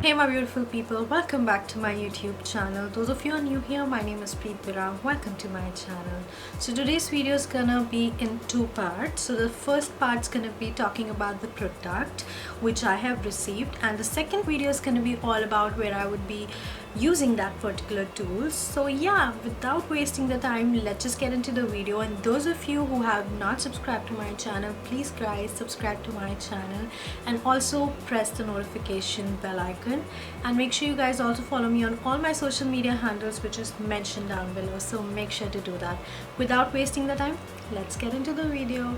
Hey my beautiful people, welcome back to my YouTube channel. Those of you who are new here, my name is PREET. Welcome to my channel. So today's video is gonna be in two parts. So the first part's gonna be talking about the product which I have received, and the second video is gonna be all about where I would be using that particular tool. So yeah, without wasting the time, let's just get into the video. And those of you who have not subscribed to my channel, please guys subscribe to my channel and also press the notification bell icon, and make sure you guys also follow me on all my social media handles which is mentioned down below. So make sure to do that. Without wasting the time, let's get into the video.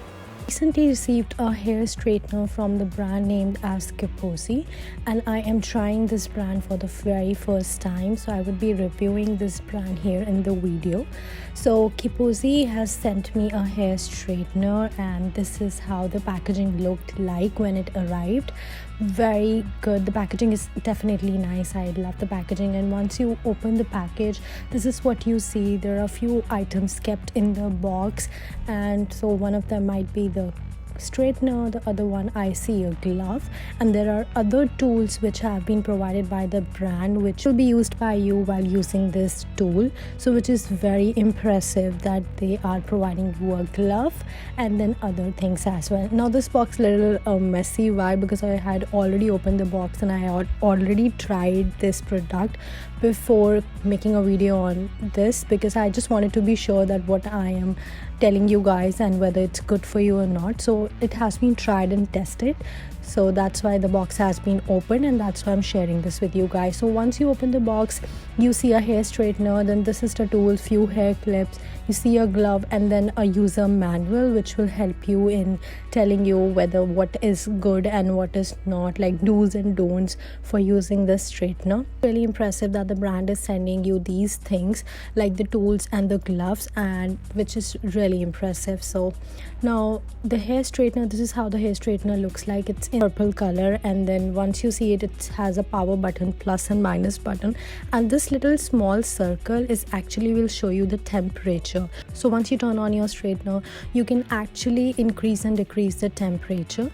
Recently received a hair straightener from the brand named as KIPOZI, and I am trying this brand for the very first time, so I would be reviewing this brand here in the video. So KIPOZI has sent me a hair straightener, and this is how the packaging looked like when it arrived. Very good. The packaging is definitely nice. I love the packaging, and once you open the package, this is what you see. There are a few items kept in the box, and so one of them might be the straightener, the other one I see a glove, and there are other tools which have been provided by the brand which will be used by you while using this tool. So which is very impressive that they are providing you a glove and then other things as well. Now this box little messy. Why? Because I had already opened the box and I had already tried this product before making a video on this, because I just wanted to be sure that what I am telling you guys and whether it's good for you or not. So it has been tried and tested, so that's why the box has been opened, and that's why I'm sharing this with you guys. So once you open the box, you see a hair straightener, then this is the tool, few hair clips, you see a glove, and then a user manual which will help you in telling you whether what is good and what is not, like do's and don'ts for using this straightener. Really impressive that the brand is sending you these things like the tools and the gloves, and which is really impressive. So now the hair straightener, this is how the hair straightener looks like. It's in purple color, and then once you see it, it has a power button, plus and minus button, and this little small circle is actually will show you the temperature. So once you turn on your straightener, you can actually increase and decrease the temperature,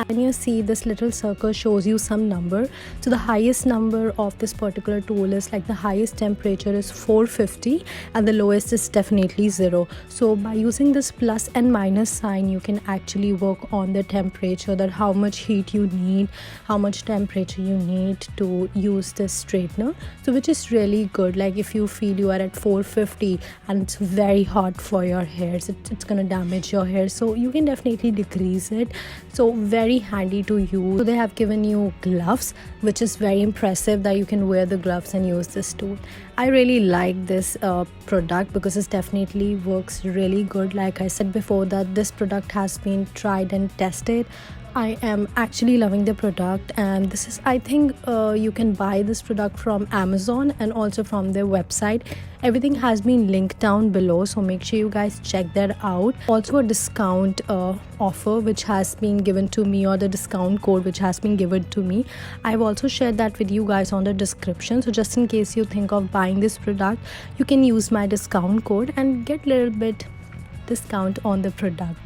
and you see this little circle shows you some number. So the highest number of this particular tool is like the highest temperature is 450 and the lowest is definitely 0. So by using this plus and minus sign, you can actually work on the temperature, that how much heat you need, how much temperature you need to use this straightener. So which is really good. Like if you feel you are at 450 and it's very hot for your hairs, it's gonna damage your hair, so you can definitely decrease it. So very handy to use. So they have given you gloves, which is very impressive that you can wear the gloves and use this tool. I really like this product because it definitely works really good. Like I said before, that this product has been tried and tested. I am actually loving the product, and this is, I think you can buy this product from Amazon and also from their website. Everything has been linked down below, so make sure you guys check that out. Also a discount offer which has been given to me, or the discount code which has been given to me, I've also shared that with you guys on the description. So just in case you think of buying this product, you can use my discount code and get a little bit discount on the product.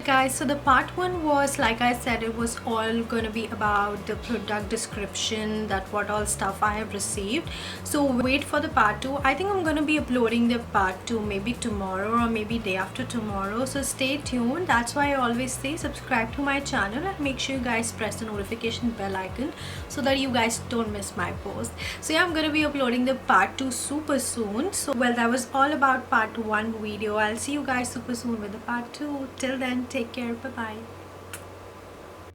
Guys, so the part one was, like I said, it was all going to be about the product description, that what all stuff I have received. So wait for the part two. I think I'm going to be uploading the part two maybe tomorrow or maybe day after tomorrow, so stay tuned. That's why I always say subscribe to my channel and make sure you guys press the notification bell icon so that you guys don't miss my post. So yeah, I'm going to be uploading the part two super soon. So well, that was all about part one video. I'll see you guys super soon with the part two. Till then, take care. Bye bye.